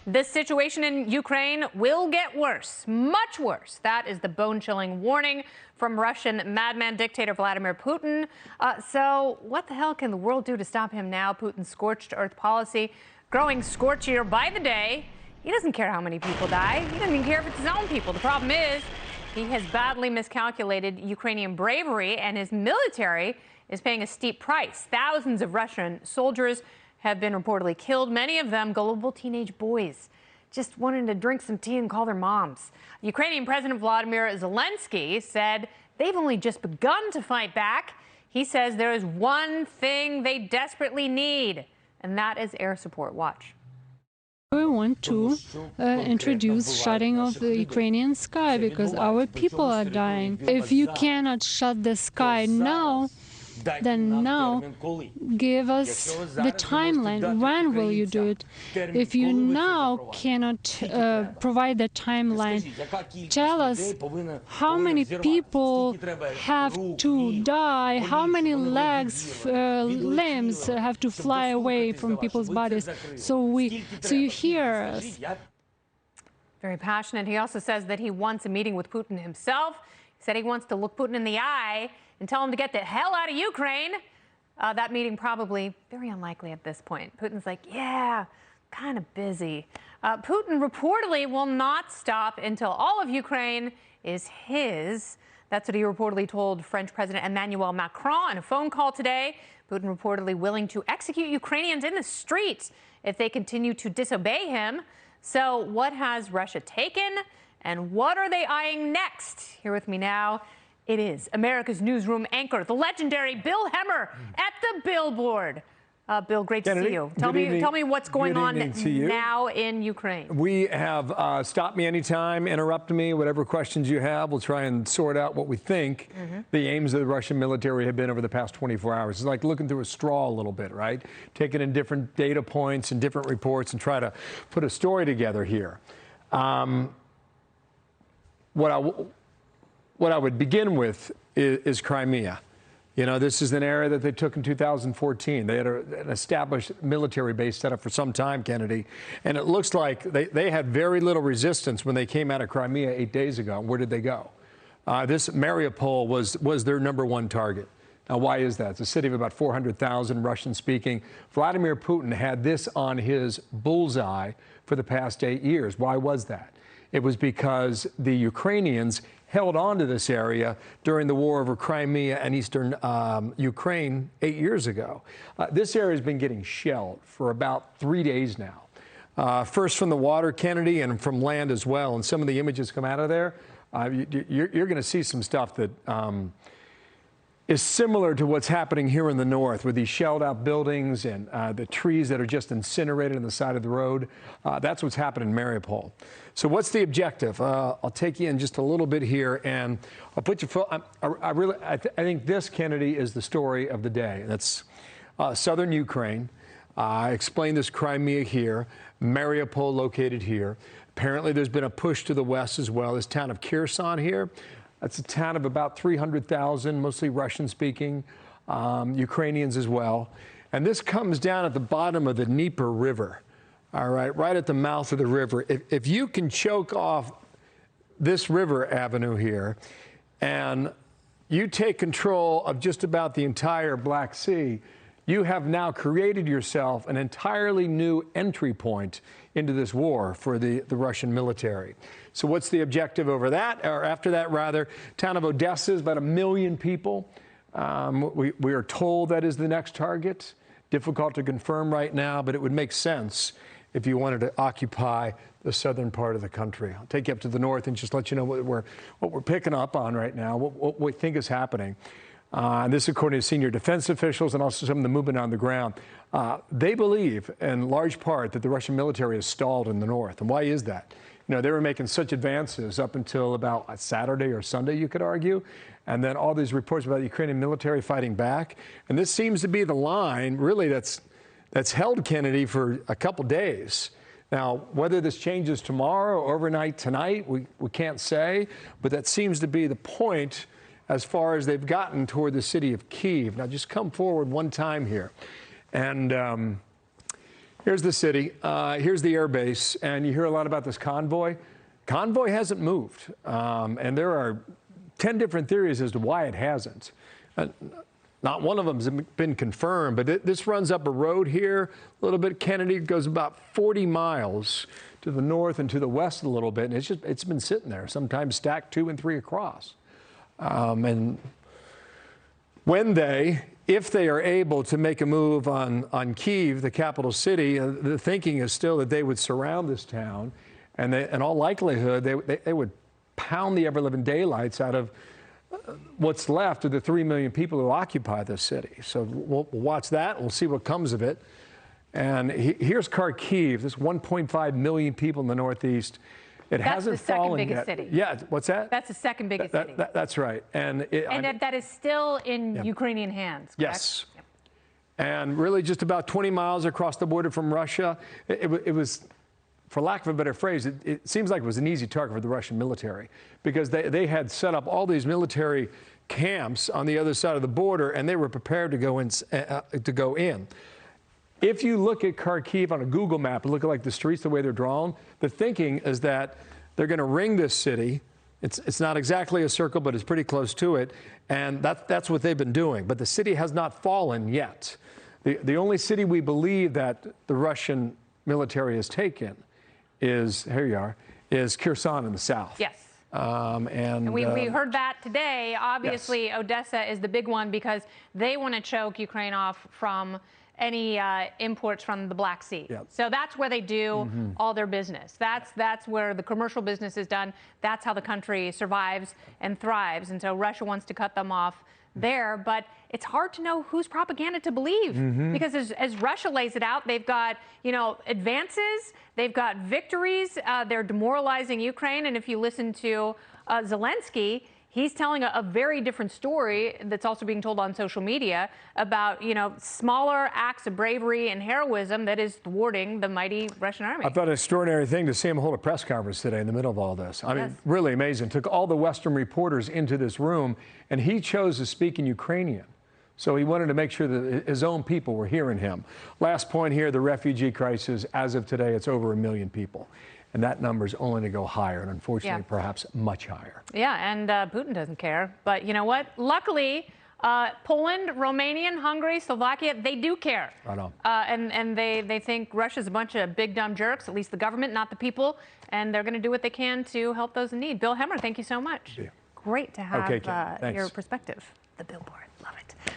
This situation in Ukraine will get worse, much worse. That is the bone-chilling warning from Russian madman dictator Vladimir Putin. So what the hell can the world do to stop him now? Putin's scorched earth policy growing scorchier by the day. He doesn't care how many people die. He doesn't even care if it's his own people. The problem is he has badly miscalculated Ukrainian bravery, and his military is paying a steep price. Thousands of Russian soldiers have been reportedly killed, many of them gullible teenage boys just wanting to drink some tea and call their moms. Ukrainian President Vladimir Zelensky said they've only just begun to fight back. He says there is one thing they desperately need, and that is air support. Watch. We want to introduce shutting of the Ukrainian sky because our people are dying. If you cannot shut the sky now, then now give us the timeline. When will you do it? If you now cannot provide the timeline, tell us how many people have to die, how many legs, limbs have to fly away from people's bodies. So you hear us. Very passionate. He also says that he wants a meeting with Putin himself. He said he wants to look Putin in the eye and tell him to get the hell out of Ukraine. That meeting probably very unlikely at this point. Putin's like, yeah, kind of busy. Putin reportedly will not stop until all of Ukraine is his. That's what he reportedly told French President Emmanuel Macron in a phone call today. Putin reportedly willing to execute Ukrainians in the streets if they continue to disobey him. So what has Russia taken, and what are they eyeing next? Here with me now, it is America's newsroom anchor, the legendary Bill Hemmer at the Billboard. Bill, great to see you. Tell me what's going on now in Ukraine. We have stop me anytime, interrupt me, whatever questions you have. We'll try and sort out what we think the aims of the Russian military have been over the past 24 hours. It's like looking through a straw a little bit, right? Taking in different data points and different reports and try to put a story together here. What I would begin with is Crimea. You know, this is an area that they took in 2014. They had an established military base set up for some time, Kennedy. And it looks like they had very little resistance when they came out of Crimea 8 days ago. Where did they go? This Mariupol was their #1 target. Now, why is that? It's a city of about 400,000 Russian-speaking. Vladimir Putin had this on his bullseye for the past 8 years. Why was that? It was because the Ukrainians held on to this area during the war over Crimea and eastern Ukraine 8 years ago. This area has been getting shelled for about 3 days now. First from the water, Kennedy, and from land as well. And some of the images come out of there. You're going to see some stuff that is similar to what's happening here in the north with these shelled out buildings and the trees that are just incinerated on the side of the road. That's what's happening in Mariupol. So what's the objective? I'll take you in just a little bit here, and I'll put you. I think this, Kennedy, is the story of the day. That's southern Ukraine. I explained this Crimea here, Mariupol located here. Apparently, there's been a push to the west as well. This town of Kherson here. That's a town of about 300,000, mostly Russian-speaking, Ukrainians as well. And this comes down at the bottom of the Dnieper River, all right at the mouth of the river. If you can choke off this river avenue here and you take control of just about the entire Black Sea, you have now created yourself an entirely new entry point into this war for the Russian military. So what's the objective over that, or after that, rather? Town of Odessa is about 1 million people. We are told that is the next target. Difficult to confirm right now, but it would make sense if you wanted to occupy the southern part of the country. I'll take you up to the north and just let you know what we're picking up on right now, what we think is happening. And this, according to senior defense officials and also some of the movement on the ground. They believe, in large part, that the Russian military is stalled in the north. And why is that? You know, they were making such advances up until about Saturday or Sunday, you could argue. And then all these reports about the Ukrainian military fighting back. And this seems to be the line, really, that's held Kennedy for a couple days. Now, whether this changes tomorrow or overnight tonight, we can't say. But that seems to be the point as far as they've gotten toward the city of Kyiv. Now, just come forward one time here. And Here's the city. Here's the air base. And you hear a lot about this convoy. Convoy hasn't moved. And there are 10 different theories as to why it hasn't. Not one of them has been confirmed, but this runs up a road here a little bit. Kennedy goes about 40 miles to the north and to the west a little bit, and it's been sitting there, sometimes stacked 2 and 3 across. And if they are able to make a move on Kyiv, the capital city, the thinking is still that they would surround this town, and in all likelihood, they would pound the ever-living daylights out of what's left of the 3 million people who occupy this city. So we'll watch that. We'll see what comes of it. And here's Kharkiv, this 1.5 million people in the northeast. It hasn't fallen yet. That's the second biggest city. Yeah, what's that? That's the second biggest city. That's right. And that is still in Ukrainian hands, correct? Yes. Yep. And really just about 20 miles across the border from Russia. It was, for lack of a better phrase, it seems like it was an easy target for the Russian military because they had set up all these military camps on the other side of the border, and they were prepared to go in. If you look at Kharkiv on a Google map and look at like the streets, the way they're drawn, the thinking is that they're going to ring this city. It's not exactly a circle, but it's pretty close to it, and that's what they've been doing. But the city has not fallen yet. The only city we believe that the Russian military has taken is, here you are, is Kherson in the south. Yes. And we heard that today. Obviously, yes. Odessa is the big one because they want to choke Ukraine off from any imports from the Black Sea. Yep. So that's where they do all their business. That's where the commercial business is done. That's how the country survives and thrives. And so Russia wants to cut them off there. But it's hard to know whose propaganda to believe because as Russia lays it out, they've got, advances, they've got victories, they're demoralizing Ukraine. And if you listen to Zelensky, he's telling a very different story that's also being told on social media about, smaller acts of bravery and heroism that is thwarting the mighty Russian army. I thought an extraordinary thing to see him hold a press conference today in the middle of all this. I mean, really amazing. Took all the Western reporters into this room, and he chose to speak in Ukrainian. So he wanted to make sure that his own people were hearing him. Last point here, the refugee crisis. As of today, it's over 1 million people. And that number is only to go higher, and unfortunately, perhaps much higher. Yeah, and Putin doesn't care. But you know what? Luckily, Poland, Romania, Hungary, Slovakia, they do care. Right on. And they think Russia's a bunch of big, dumb jerks, at least the government, not the people. And they're going to do what they can to help those in need. Bill Hemmer, thank you so much. Yeah. Great to have your perspective. The Billboard.